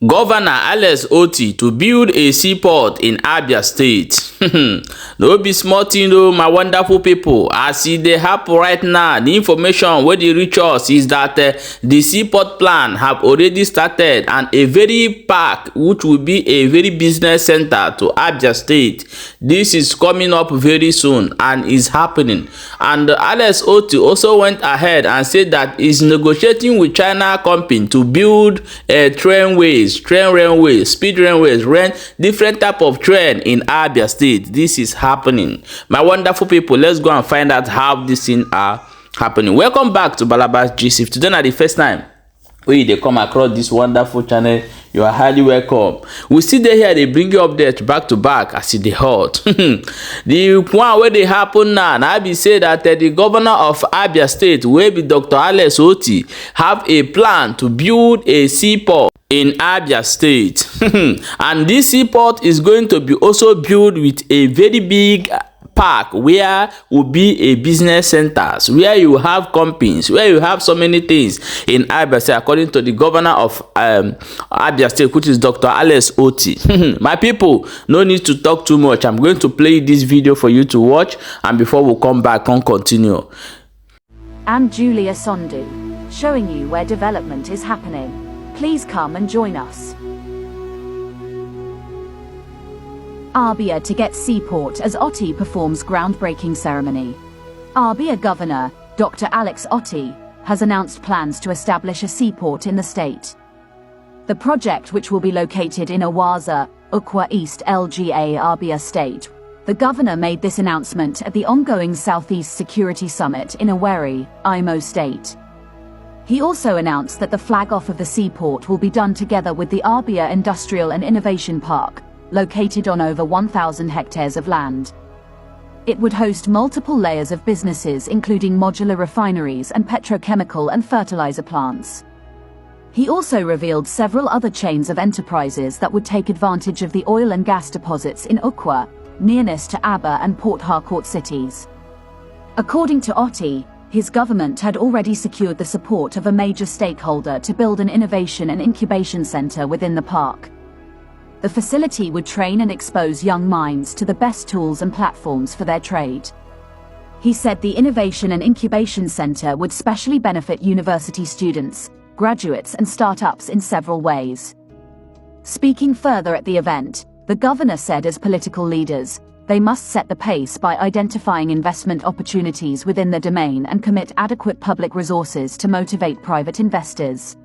Governor Alex Otti to build a seaport in Abia State. No be small thing though, my wonderful people. As e dey happen right now, the information wey dey reach us is that the seaport plan have already started, and a very park which will be a very business center to Abia State. This is coming up very soon and is happening. And Alex Otti also went ahead and said that he's negotiating with China company to build trainways, speed railways, different type of train in Abia State. This is happening. My wonderful people, let's go and find out how these things are happening. Welcome back to Balabas Gist. If today is the first time they come across this wonderful channel, you are highly welcome. We still dey here, they bring you updates back to back as it dey hot. The one where they happen now, and I be say that the governor of Abia State, where be Dr. Alex Otti, have a plan to build a seaport in Abia State. And this seaport is going to be also built with a very big park where will be a business centers, where you have companies, where you have so many things in Abia State, according to the governor of Abia State, which is Dr. Alex Otti. My people, no need to talk too much. I'm going to play this video for you to watch, and before we come back and continue. I'm Julia Sondu, showing you where development is happening. Please come and join us. Abia to get seaport as Otti performs groundbreaking ceremony. Abia Governor, Dr. Alex Otti, has announced plans to establish a seaport in the state. The project, which will be located in Awaza, Ukwa East LGA, Abia State. The governor made this announcement at the ongoing Southeast Security Summit in Owerri, Imo State. He also announced that the flag-off of the seaport will be done together with the Abia Industrial and Innovation Park, located on over 1,000 hectares of land. It would host multiple layers of businesses, including modular refineries and petrochemical and fertilizer plants. He also revealed several other chains of enterprises that would take advantage of the oil and gas deposits in Ukwa, nearness to Abia and Port Harcourt cities. According to Otti, his government had already secured the support of a major stakeholder to build an innovation and incubation center within the park. The facility would train and expose young minds to the best tools and platforms for their trade. He said the Innovation and Incubation Center would specially benefit university students, graduates and startups in several ways. Speaking further at the event, the governor said as political leaders, they must set the pace by identifying investment opportunities within the domain and commit adequate public resources to motivate private investors.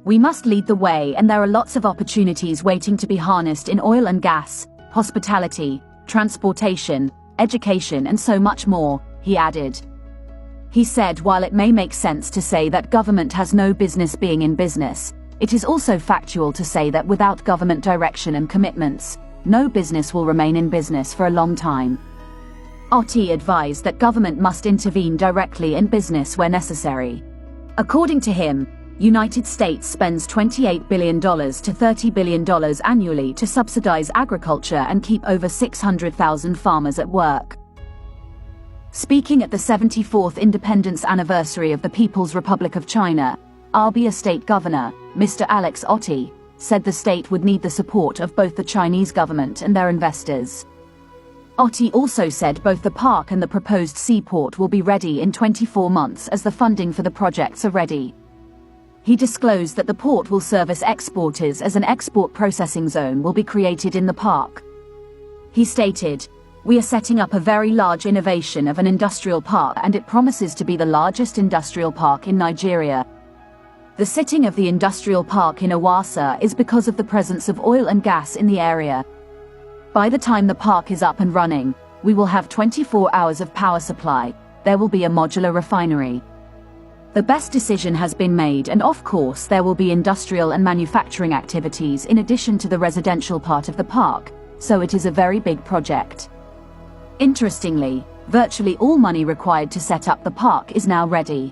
We must lead the way, and there are lots of opportunities waiting to be harnessed in oil and gas, hospitality, transportation, education and so much more, he added. He said while it may make sense to say that government has no business being in business, it is also factual to say that without government direction and commitments, no business will remain in business for a long time. Otti advised that government must intervene directly in business where necessary. According to him, United States spends $28 billion to $30 billion annually to subsidize agriculture and keep over 600,000 farmers at work. Speaking at the 74th independence anniversary of the People's Republic of China, Abia State Governor, Mr. Alex Otti, said the state would need the support of both the Chinese government and their investors. Otti also said both the park and the proposed seaport will be ready in 24 months as the funding for the projects are ready. He disclosed that the port will service exporters as an export processing zone will be created in the park. He stated, "We are setting up a very large innovation of an industrial park, and it promises to be the largest industrial park in Nigeria. The sitting of the industrial park in Awasa is because of the presence of oil and gas in the area. By the time the park is up and running, we will have 24 hours of power supply. There will be a modular refinery. The best decision has been made, and of course there will be industrial and manufacturing activities in addition to the residential part of the park, so it is a very big project." Interestingly, virtually all money required to set up the park is now ready.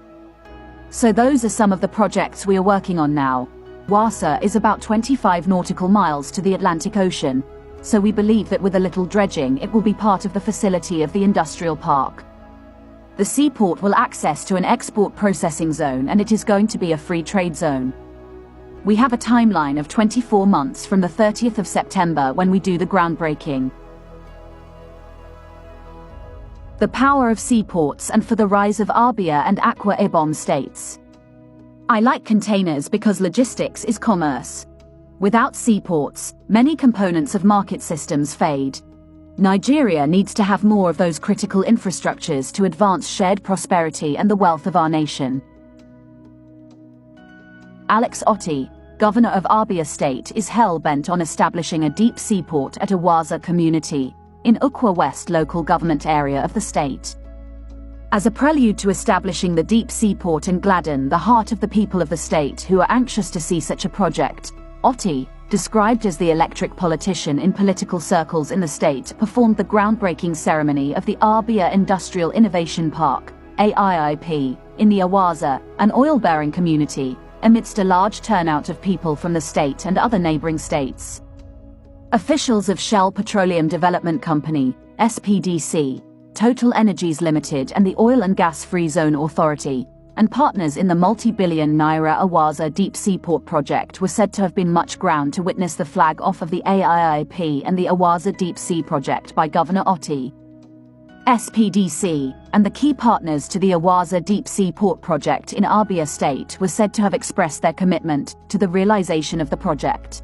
So those are some of the projects we are working on now. Wasa is about 25 nautical miles to the Atlantic Ocean, so we believe that with a little dredging it will be part of the facility of the industrial park. The seaport will access to an export processing zone, and it is going to be a free trade zone. We have a timeline of 24 months from the 30th of September when we do the groundbreaking. The power of seaports and for the rise of Abia and Akwa Ibom states. I like containers because logistics is commerce. Without seaports, many components of market systems fade. Nigeria needs to have more of those critical infrastructures to advance shared prosperity and the wealth of our nation. Alex Otti, governor of Abia State, is hell-bent on establishing a deep seaport at Awaza community in Ukwa West local government area of the state. As a prelude to establishing the deep seaport in Gladden, the heart of the people of the state who are anxious to see such a project, Otti, described as the electric politician in political circles in the state, performed the groundbreaking ceremony of the Abia Industrial Innovation Park, AIIP, in the Awaza, an oil-bearing community, amidst a large turnout of people from the state and other neighboring states. Officials of Shell Petroleum Development Company, SPDC, Total Energies Limited and the Oil and Gas Free Zone Authority, and partners in the multi-billion naira Awaza Deep Seaport project were said to have been much ground to witness the flag off of the AIIP and the Awaza Deep Sea project by Governor Otti. SPDC and the key partners to the Awaza Deep Sea Port project in Abia State were said to have expressed their commitment to the realization of the project.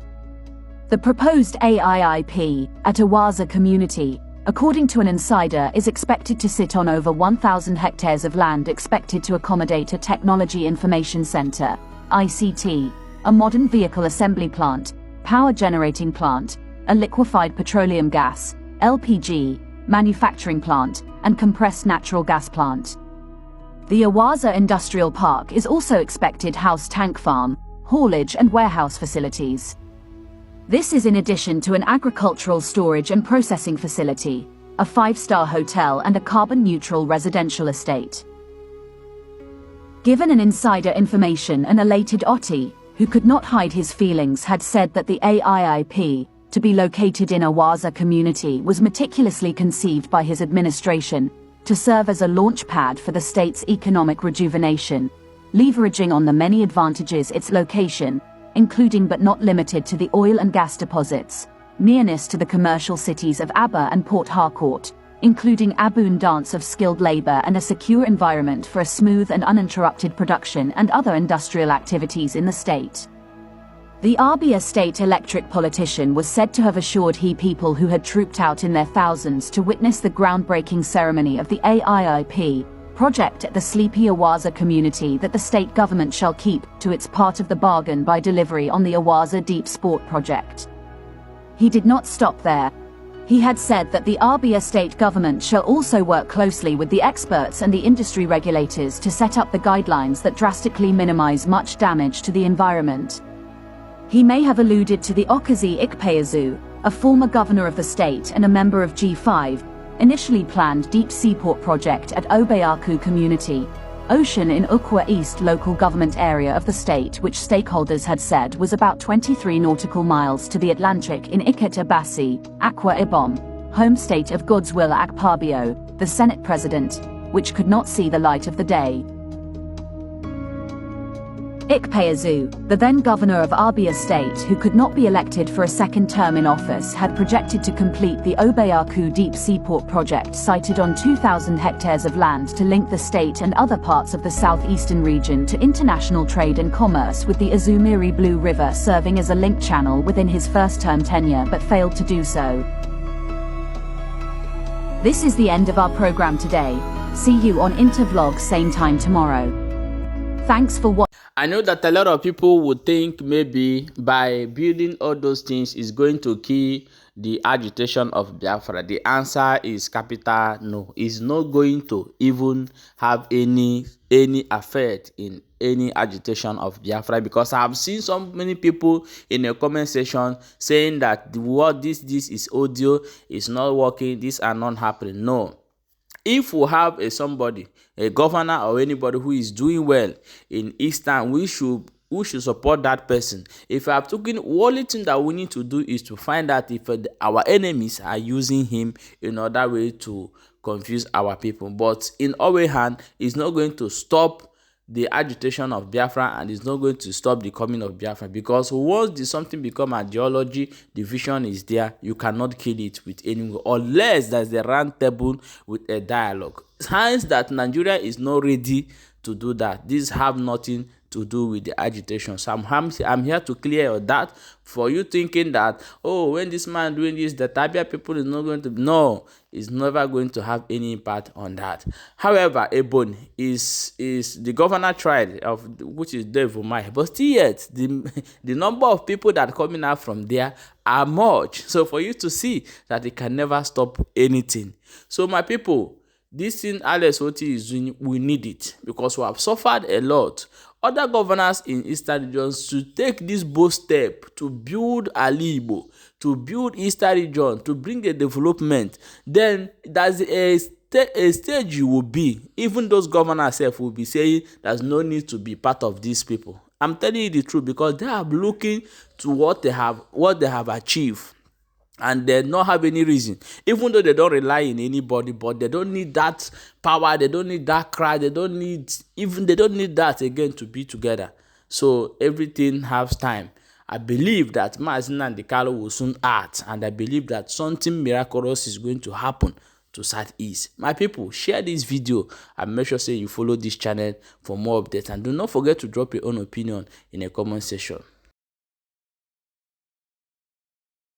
The proposed AIIP at Awaza community, according to an insider, is expected to sit on over 1,000 hectares of land, expected to accommodate a Technology Information Center, ICT, a modern vehicle assembly plant, power generating plant, a liquefied petroleum gas, LPG, manufacturing plant, and compressed natural gas plant. The Awaza Industrial Park is also expected to house tank farm, haulage and warehouse facilities. This is in addition to an agricultural storage and processing facility, a 5-star hotel and a carbon-neutral residential estate. Given an insider information, an elated Otti, who could not hide his feelings, had said that the AIIP, to be located in Awaza community, was meticulously conceived by his administration to serve as a launch pad for the state's economic rejuvenation, leveraging on the many advantages its location, including but not limited to the oil and gas deposits, nearness to the commercial cities of Abia and Port Harcourt, including abundance of skilled labor and a secure environment for a smooth and uninterrupted production and other industrial activities in the state. The Abia State electric politician was said to have assured he people who had trooped out in their thousands to witness the groundbreaking ceremony of the AIIP project at the sleepy Awaza community that the state government shall keep to its part of the bargain by delivery on the Awaza Deep Sport project. He did not stop there. He had said that the Abia state government shall also work closely with the experts and the industry regulators to set up the guidelines that drastically minimize much damage to the environment. He may have alluded to the Okazi Ikpeazu, a former governor of the state and a member of G5, initially planned deep seaport project at Obeaku community, Ocean in Ukwa East local government area of the state, which stakeholders had said was about 23 nautical miles to the Atlantic in Iket Abasi, Akwa Ibom, home state of Godswill Akpabio, the Senate president, which could not see the light of the day. Ikpeazu, the then governor of Abia State, who could not be elected for a second term in office, had projected to complete the Obeaku Deep Seaport project, sited on 2,000 hectares of land to link the state and other parts of the southeastern region to international trade and commerce, with the Azumiri Blue River serving as a link channel within his first term tenure, but failed to do so. This is the end of our program today. See you on Intervlog same time tomorrow. Thanks for watching. I know that a lot of people would think maybe by building all those things is going to kill the agitation of Biafra. The answer is capital no. It's not going to even have any effect in any agitation of Biafra, because I have seen so many people in the comment section saying that what this is audio is not working, these are not happening. No. If we have somebody, a governor or anybody who is doing well in Eastern, we should support that person. If I have taken, only thing that we need to do is to find out if our enemies are using him in other way to confuse our people. But in our hand, it's not going to stop the agitation of Biafra, and it's not going to stop the coming of Biafra, because once the something become ideology, the vision is there, you cannot kill it with anyone unless there's a round table with a dialogue. Signs that Nigeria is not ready to do that. These have nothing to do with the agitation. So I'm here to clear that for you thinking that, oh, when this man doing this, the Abia people is not going to, no, it's never going to have any impact on that. However, Ebon is the governor tried of, which is Dave Umai, but still yet the number of people that coming out from there are much. So for you to see that it can never stop anything. So my people, this thing Alex Otti is doing, we need it, because we have suffered a lot. Other governors in Eastern regions should take this bold step to build Alibo, to build Eastern region, to bring a development. Then there's a stage you will be, even those governors self will be saying there's no need to be part of these people. I'm telling you the truth, because they are looking to what they have achieved. And they don't have any reason, even though they don't rely on anybody, but they don't need that power, they don't need that cry, they don't need that again to be together. So everything has time. I believe that Mazin and the Kalo will soon act, and I believe that something miraculous is going to happen to Southeast. My people, share this video and make sure say you follow this channel for more updates, and do not forget to drop your own opinion in a comment section.